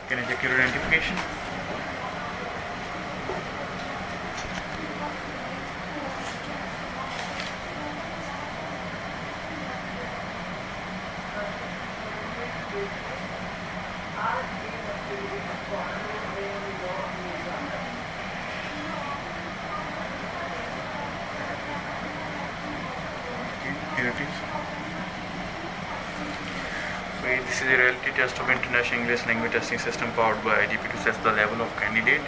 Can I check your identification? Here it is. So this is a reality test of International English Language Testing System powered by IDP to assess the level of candidate.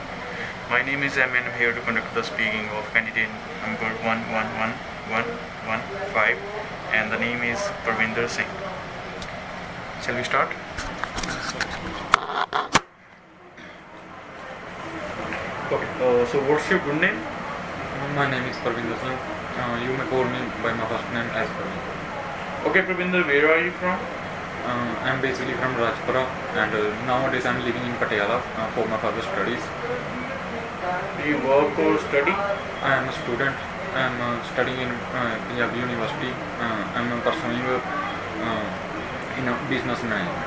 My name is M and I'm here to conduct the speaking of candidate number 111115 and the name is Parvinder Singh. Shall we start? Okay, so what's your good name? My name is Parvinder Singh. You may call me by my first name as Parvinder. Okay, Parvinder, where are you from? I'm basically from Rajpura and nowadays I'm living in Patiala for my further studies. Do you work or study? I am a student. I am studying in Punjab University. I am pursuing in business management.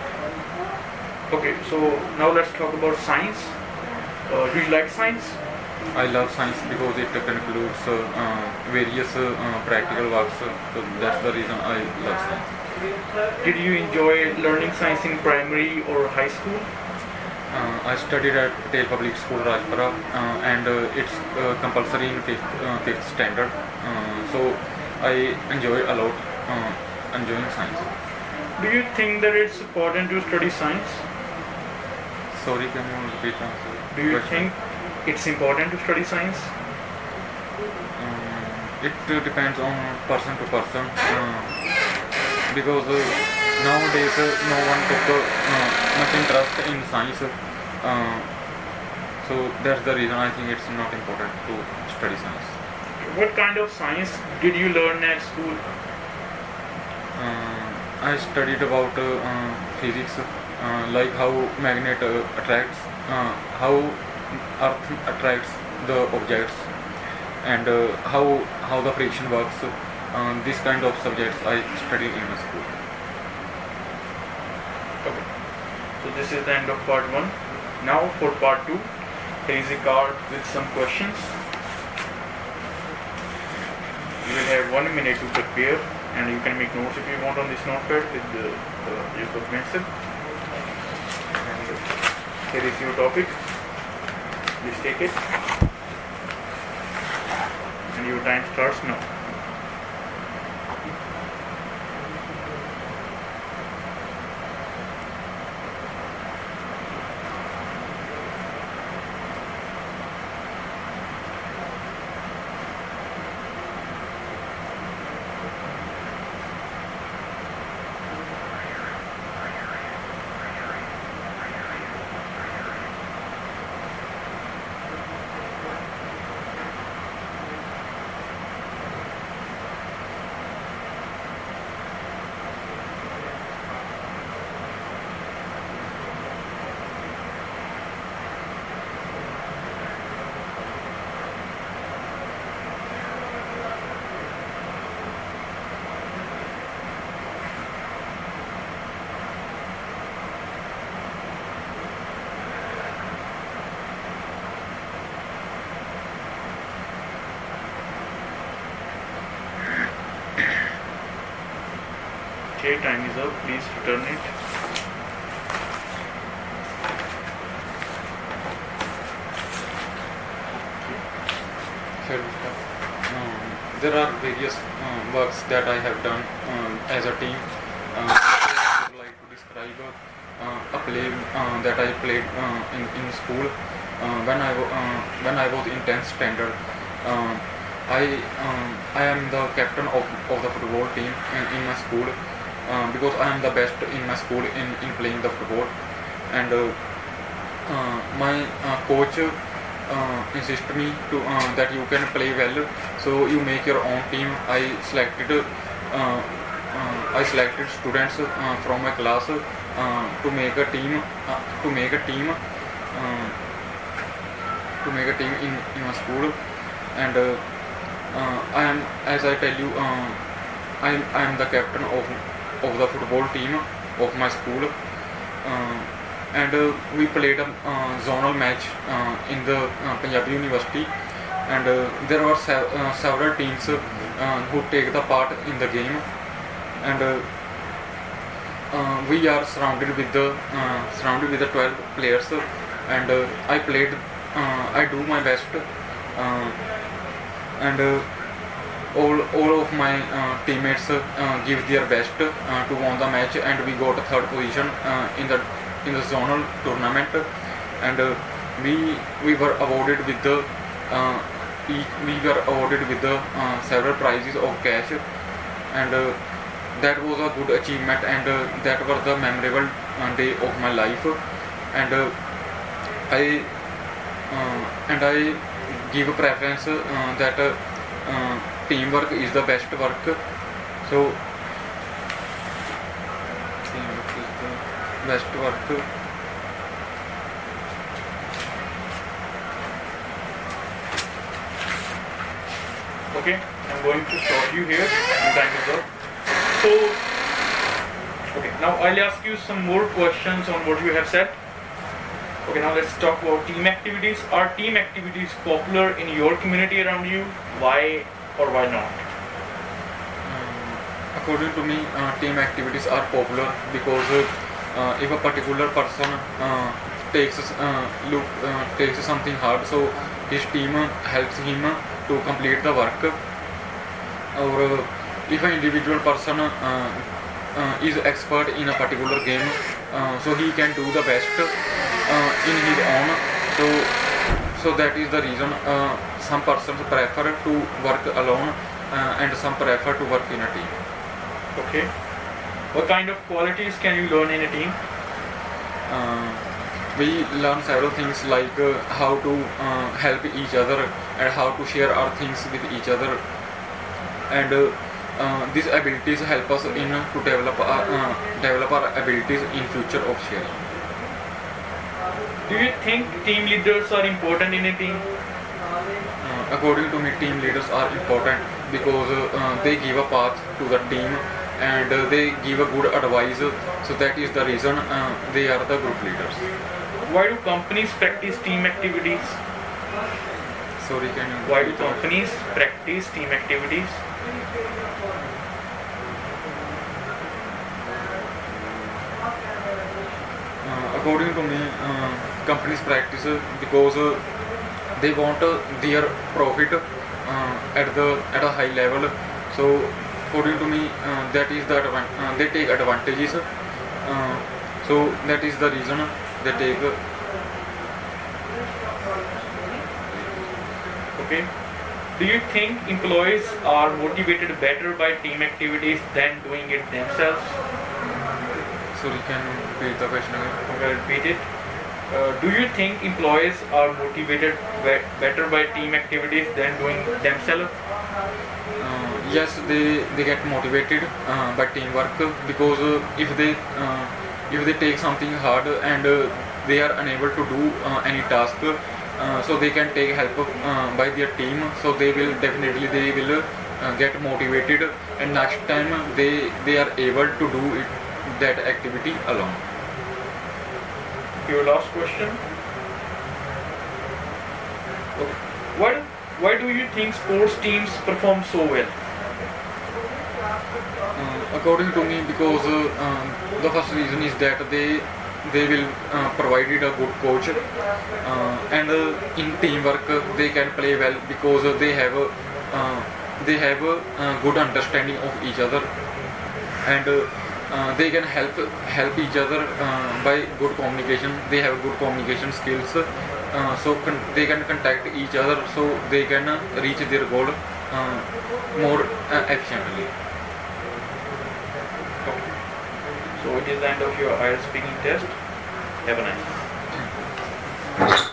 Okay, so now let's talk about science. Do you like science? I love science because it concludes various practical works. So that's the reason I love science. Did you enjoy learning science in primary or high school? I studied at Patel Public School, Rajpura, and it's compulsory in fifth standard. So I enjoy a lot enjoying science. Do you think that it's important to study science? Sorry, can you repeat the Do you question? think it's important to study science? It depends on person to person because nowadays no one took much interest in science. So that's the reason I think it's not important to study science. What kind of science did you learn at school? I studied about physics, like how magnet attracts, how Earth attracts the objects, and how the friction works. This kind of subjects I studied in my school. Okay. So this is the end of part 1. Now for part 2, here is a card with some questions. You will have 1 minute to prepare and you can make notes if you want on this notepad with the use of pencil. And here is your topic. Please take it. And your time starts now. Okay, time is up. Please return it. Shall we start? There are various works that I have done as a team. I would like to describe a play that I played in school when I was in 10th standard. I am the captain of the football team in my school because I am the best in my school in playing the football, and my coach insisted me to that you can play well, so you make your own team. I selected students from my class to make a team in my school, and I am, as I tell you, I am the captain of the football team of my school. and we played a zonal match in the Punjabi University, and there were several teams who take the part in the game, and we are surrounded with the 12 players, and I played. I do my best, and all of my teammates give their best to win the match, and we got third position in the zonal tournament, and we were awarded with the several prizes of cash, and that was a good achievement, and that was the memorable day of my life, and I give preference that teamwork is the best work. So teamwork is the best work. Okay, I'm going to stop you here. Time is up. So, okay, now I'll ask you some more questions on what you have said. Okay, now let's talk about team activities. Are team activities popular in your community around you? Why or why not? According to me, team activities are popular because if a particular person takes something hard, so his team helps him to complete the work. Or if an individual person is expert in a particular game, so he can do the best in his own. So that is the reason some persons prefer to work alone and some prefer to work in a team. Okay. What kind of qualities can you learn in a team? We learn several things like how to help each other and how to share our things with each other, and these abilities help us in to develop our abilities in future of sharing. Do you think team leaders are important in a team? According to me, team leaders are important because they give a path to the team and they give a good advice. So that is the reason they are the group leaders. Why do companies practice team activities? Sorry, can you? Why do companies practice team activities? According to me, companies practice because they want their profit at a high level. So according to me, that is the they take advantages. So that is the reason they take. Okay. Do you think employees are motivated better by team activities than doing it themselves? Sorry, can you repeat the question again? Okay, I'll repeat it. Do you think employees are motivated better by team activities than doing themselves? Yes, they get motivated by teamwork because if they take something hard and they are unable to do any task, so they can take help by their team. So they will get motivated, and next time they are able to do that activity alone. Your last question. Okay. Why do you think sports teams perform so well? According to me, because the first reason is that they will provided a good coach, and in teamwork they can play well because they have a good understanding of each other, and they can help each other by good communication. They have good communication skills, so they can contact each other, so they can reach their goal more efficiently. Okay. So it is the end of your IELTS speaking test. Have a nice day.